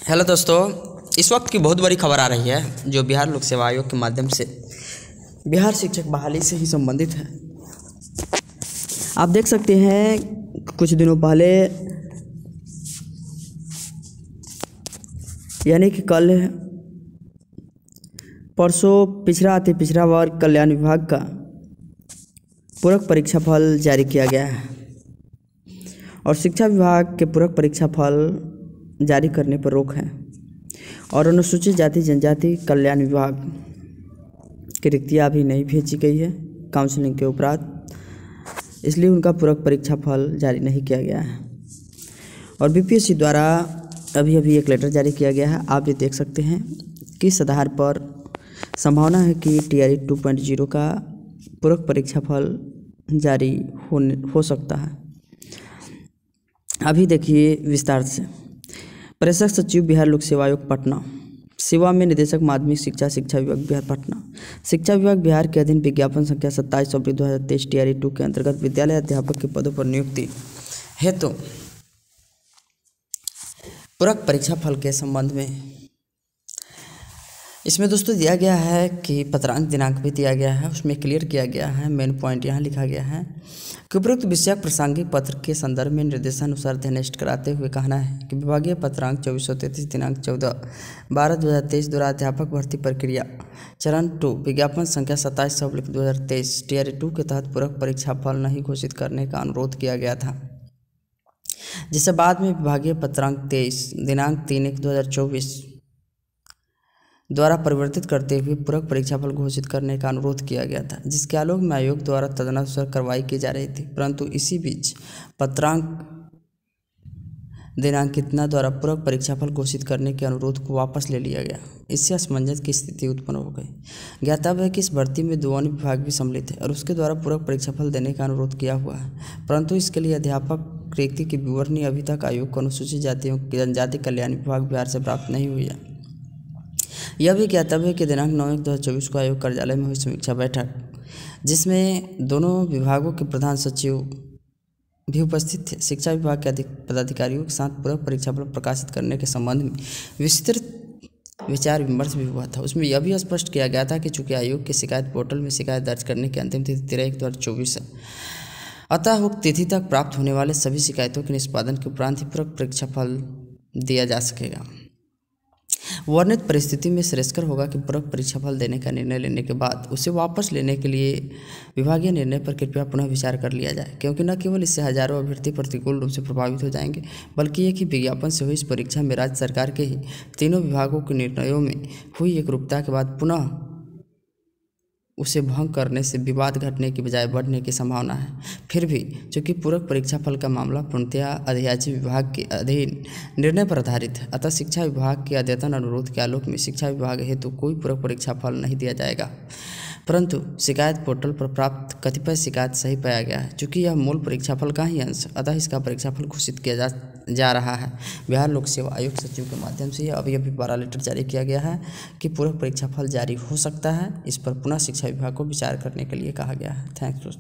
Hello दोस्तों, इस वक्त की बहुत बड़ी खबर आ रही है जो बिहार लोक सेवा आयोग के माध्यम से बिहार शिक्षक बहाली से ही संबंधित है। आप देख सकते हैं कुछ दिनों पहले यानी कि कल परसों पिछड़ा अति पिछड़ा वर्ग कल्याण विभाग का पूरक परीक्षा फल जारी किया गया है और शिक्षा विभाग के पूरक परीक्षा फल जारी करने पर रोक है और अनुसूचित जाति जनजाति कल्याण विभाग की रिक्तियाँ अभी नहीं भेजी गई है काउंसलिंग के उपरांत, इसलिए उनका पूरक परीक्षा फल जारी नहीं किया गया है। और बीपीएससी द्वारा अभी एक लेटर जारी किया गया है। आप ये देख सकते हैं कि इस आधार पर संभावना है कि TRE 2.0 का पूरक परीक्षा फल जारी हो सकता है। अभी देखिए विस्तार से। प्रेषक सचिव बिहार लोक सेवा आयोग पटना, सेवा में निदेशक माध्यमिक शिक्षा विभाग बिहार पटना। शिक्षा विभाग बिहार के अधीन विज्ञापन संख्या 27/2023 TRE 2 के अंतर्गत विद्यालय अध्यापक के पदों पर नियुक्ति हेतु पूरक परीक्षा फल के संबंध में इसमें दोस्तों दिया गया है कि पत्रांक दिनांक भी दिया गया है, उसमें क्लियर किया गया है। मेन पॉइंट यहाँ लिखा गया है कि उपरोक्त विषयक प्रासंगिक पत्र के संदर्भ में निर्देशानुसार ध्यानिष्ट कराते हुए कहना है कि विभागीय पत्रांक 2433 दिनांक 14/12/2023 द्वारा अध्यापक भर्ती प्रक्रिया चरण 2 विज्ञापन संख्या 27/2023 TRE 2 के तहत पूरक परीक्षा फल नहीं घोषित करने का अनुरोध किया गया था, जिसे बाद में विभागीय पत्रांक 23 दिनांक 3/1/2024 द्वारा परिवर्तित करते हुए पूरक परीक्षा फल घोषित करने का अनुरोध किया गया था, जिसके आलोक में आयोग द्वारा तदनुसार कार्रवाई की जा रही थी। परंतु इसी बीच पत्रांक दिनांक कितना द्वारा पूरक परीक्षा फल घोषित करने के अनुरोध को वापस ले लिया गया। इससे असमंजस की स्थिति उत्पन्न हो गई। ज्ञातव्य है कि इस भर्ती में 2 अन्य विभाग भी सम्मिलित है और उसके द्वारा पूरक परीक्षा फल देने का अनुरोध किया हुआ है, परंतु इसके लिए अध्यापक रिक्ति की विवरणी अभी तक आयोग को अनुसूचित जातियों जनजाति कल्याण विभाग बिहार से प्राप्त नहीं हुई है। यह भी ज्ञातव्य है कि दिनांक 9/1/2024 को आयोग कार्यालय में हुई समीक्षा बैठक, जिसमें दोनों विभागों के प्रधान सचिव भी उपस्थित थे, शिक्षा विभाग के पदाधिकारियों के साथ पूरक परीक्षा फल प्रकाशित करने के संबंध में विस्तृत विचार विमर्श भी हुआ था। उसमें यह भी स्पष्ट किया गया था कि चूंकि आयोग के शिकायत पोर्टल में शिकायत दर्ज करने की अंतिम तिथि 13/1/2024 है, अतः उक्त तिथि तक प्राप्त होने वाले सभी शिकायतों के निष्पादन के उपरांत ही पूरक परीक्षा फल दिया जा सकेगा। वर्णित परिस्थिति में श्रेयस्कर होगा कि पूरक परीक्षा फल देने का निर्णय लेने के बाद उसे वापस लेने के लिए विभागीय निर्णय पर कृपया पुनः विचार कर लिया जाए, क्योंकि न केवल इससे हजारों अभ्यर्थी प्रतिकूल रूप से प्रभावित हो जाएंगे, बल्कि एक ही विज्ञापन से हुई इस परीक्षा में राज्य सरकार के ही तीनों विभागों के निर्णयों में हुई एकरूपता के बाद पुनः उसे भंग करने से विवाद घटने की बजाय बढ़ने की संभावना है। फिर भी चूंकि पूरक परीक्षा फल का मामला पूर्णतया अधियाची विभाग के अधीन निर्णय पर आधारित है, अतः शिक्षा विभाग के अद्यतन अनुरोध के आलोक में शिक्षा विभाग हेतु कोई पूरक परीक्षा फल नहीं दिया जाएगा। परंतु शिकायत पोर्टल पर प्राप्त कतिपय शिकायत सही पाया गया है। चूँकि यह मूल परीक्षा फल का ही अंश, अतः इसका परीक्षा फल घोषित किया जा रहा है। बिहार लोक सेवा आयोग सचिव के माध्यम से अभी 12 लेटर जारी किया गया है कि पूरक परीक्षा फल जारी हो सकता है। इस पर पुनः शिक्षा विभाग को विचार करने के लिए कहा गया है। थैंक्स दोस्तों।